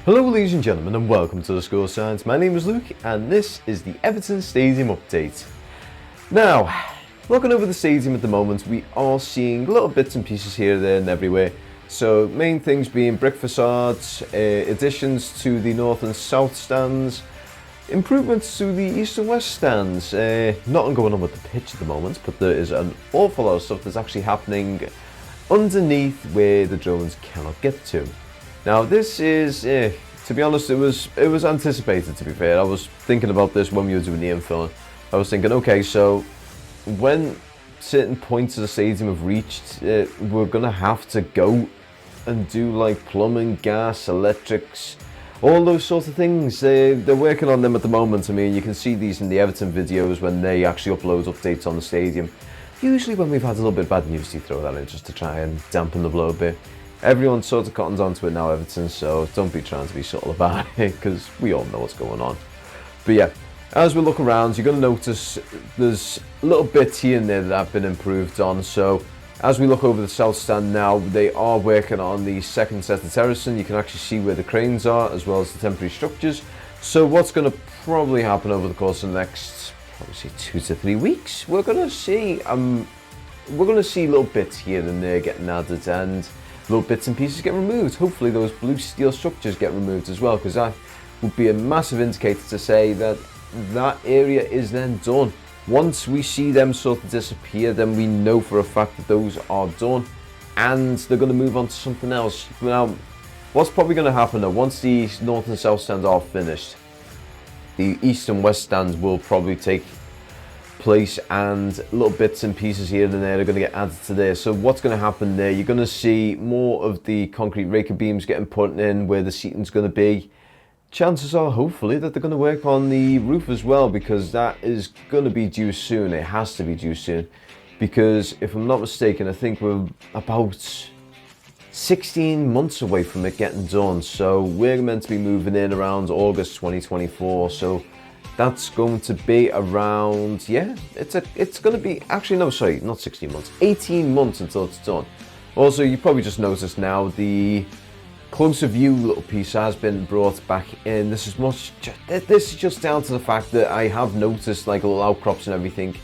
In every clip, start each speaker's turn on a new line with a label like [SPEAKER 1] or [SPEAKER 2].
[SPEAKER 1] Hello ladies and gentlemen, and welcome to the Score Signs. My name is Luke and this is the Everton Stadium update. Now, looking over the stadium at the moment, we are seeing little bits and pieces here, there and everywhere. So main things being brick facades, additions to the north and south stands, improvements to the east and west stands. Nothing going on with the pitch at the moment, but there is an awful lot of stuff that's actually happening underneath where the drones cannot get to. Now this is, to be honest, it was anticipated, to be fair. I was thinking about this when we were doing the infill. I was thinking, okay, so when certain points of the stadium have reached, we're going to have to go and do like plumbing, gas, electrics, all those sorts of things. They're working on them at the moment. I mean, you can see these in the Everton videos when they actually upload updates on the stadium. Usually when we've had a little bit of bad news, you throw that in just to try and dampen the blow a bit. Everyone sort of cottons onto it now, Everton, so don't be trying to be subtle about it, because we all know what's going on. But yeah, as we look around, you're going to notice there's little bits here and there that have been improved on. So as we look over the south stand now, they are working on the second set of terracing. You can actually see where the cranes are, as well as the temporary structures. So what's going to probably happen over the course of the next, probably say 2 to 3 weeks, we're going to see little bits here and there getting added, and little bits and pieces get removed. Hopefully those blue steel structures get removed as well, because that would be a massive indicator to say that that area is then done. Once we see them sort of disappear, then we know for a fact that those are done and they're going to move on to something else. Now, what's probably going to happen though, once the north and south stands are finished, the east and west stands will probably take place, and little bits and pieces here and there are going to get added to there. So what's going to happen there, you're going to see more of the concrete raker beams getting put in where the seating's going to be. Chances are, hopefully, that they're going to work on the roof as well, because that is going to be due soon. It has to be due soon, because if I'm not mistaken, I think we're about 16 months away from it getting done. So we're meant to be moving in around August 2024. So that's going to be around, yeah, it's going to be, actually no, sorry, not 16 months, 18 months until it's done. Also, you probably just noticed now the closer view little piece has been brought back in. This is just down to the fact that I have noticed like little outcrops and everything,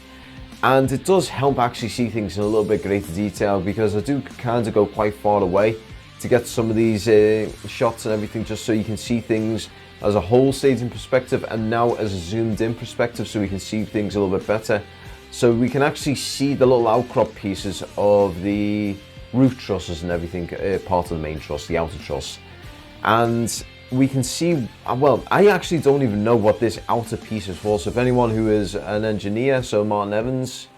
[SPEAKER 1] and it does help actually see things in a little bit greater detail, because I do kind of go quite far away to get some of these shots and everything, just so you can see things as a whole stadium perspective and now as a zoomed in perspective, so we can see things a little bit better. So we can actually see the little outcrop pieces of the roof trusses and everything, part of the main truss, the outer truss. And we can see, well, I actually don't even know what this outer piece is for. So if anyone who is an engineer, so Martin Evans,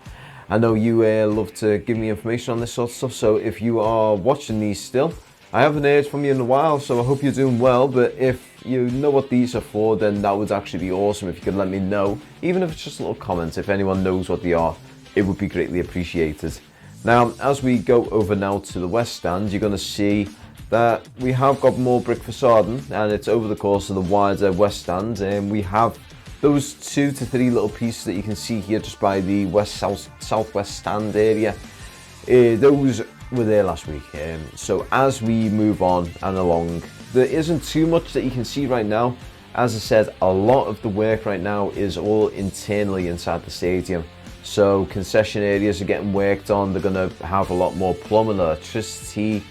[SPEAKER 1] I know you love to give me information on this sort of stuff. So if you are watching these still, I haven't heard from you in a while, so I hope you're doing well. But if you know what these are for, then that would actually be awesome if you could let me know. Even if it's just a little comment, if anyone knows what they are, it would be greatly appreciated. Now, as we go over now to the west stand, you're going to see that we have got more brick facading, and it's over the course of the wider west stand. And we have those 2 to 3 little pieces that you can see here just by the southwest stand area. Those were there last week. So as we move on and along, there isn't too much that you can see right now. As I said, a lot of the work right now is all internally inside the stadium. So concession areas are getting worked on. They're going to have a lot more plumbing, electricity.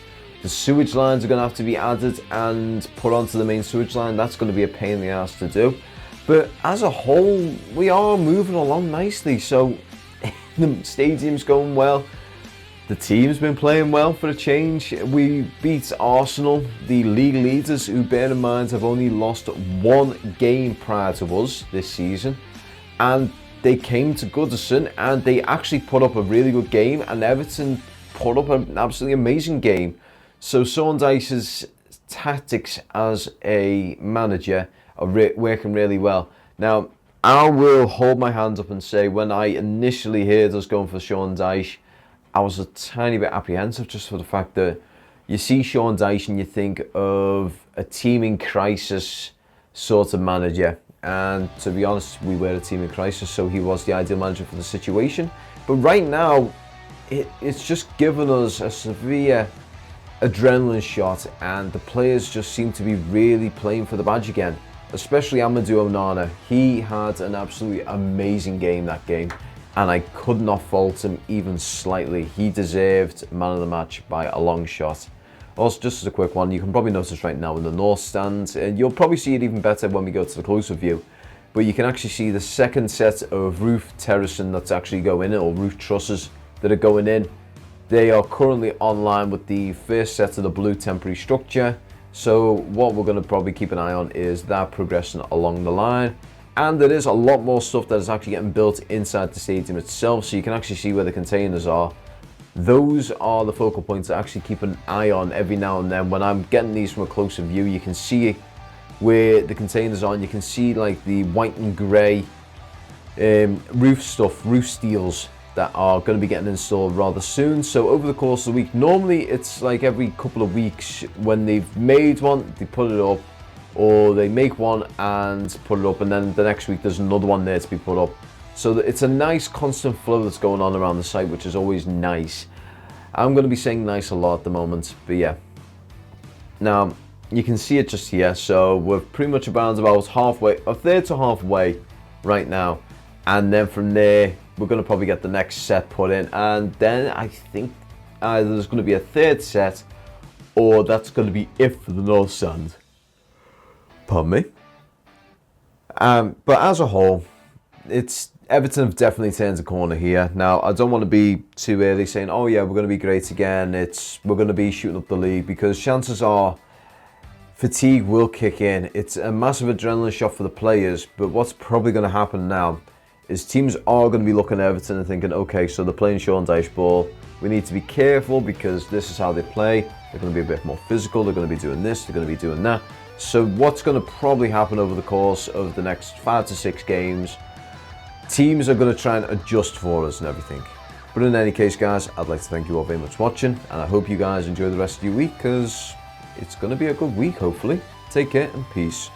[SPEAKER 1] The sewage lines are going to have to be added and put onto the main sewage line. That's going to be a pain in the ass to do. But as a whole, we are moving along nicely. So the stadium's going well. The team's been playing well for a change. We beat Arsenal, the league leaders, who, bear in mind, have only lost 1 game prior to us this season. And they came to Goodison and they actually put up a really good game, and Everton put up an absolutely amazing game. So Sean Dyche's tactics as a manager are working really well. Now, I will hold my hand up and say, when I initially heard us going for Sean Dyche, I was a tiny bit apprehensive, just for the fact that you see Sean Dyche and you think of a team in crisis sort of manager. And to be honest, we were a team in crisis, so he was the ideal manager for the situation. But right now, it's just given us a adrenaline shot, and the players just seem to be really playing for the badge again. Especially Amadou Onana. He had an absolutely amazing game that game, and I could not fault him even slightly. He deserved man of the match by a long shot. Also, just as a quick one, you can probably notice right now in the north stand, and you'll probably see it even better when we go to the closer view, but you can actually see the second set of roof terracing that's actually going in, or roof trusses that are going in. They are currently online with the first set of the blue temporary structure. So what we're going to probably keep an eye on is that progressing along the line. And there is a lot more stuff that is actually getting built inside the stadium itself, so you can actually see where the containers are. Those are the focal points to actually keep an eye on every now and then. When I'm getting these from a closer view, you can see where the containers are, and you can see like the white and grey roof stuff, roof steels that are going to be getting installed rather soon. So over the course of the week, normally it's like every couple of weeks when they've made one, they put it up, or they make one and put it up, and then the next week there's another one there to be put up. So it's a nice constant flow that's going on around the site, which is always nice. I'm going to be saying nice a lot at the moment, but yeah. Now, you can see it just here, so we're pretty much about halfway, a third to halfway right now. And then from there, we're going to probably get the next set put in, and then I think either there's going to be a third set, or that's going to be it for the north stand. Pardon me. But as a whole, Everton have definitely turned a corner here. Now, I don't want to be too early saying, oh yeah, we're going to be great again, we're going to be shooting up the league, because chances are fatigue will kick in. It's a massive adrenaline shot for the players, but what's probably going to happen now is teams are going to be looking at Everton and thinking, okay, so they're playing Sean Dyche ball. We need to be careful because this is how they play. They're going to be a bit more physical. They're going to be doing this. They're going to be doing that. So what's going to probably happen over the course of the next 5 to 6 games, teams are going to try and adjust for us and everything. But in any case, guys, I'd like to thank you all very much for watching, and I hope you guys enjoy the rest of your week, because it's going to be a good week, hopefully. Take care and peace.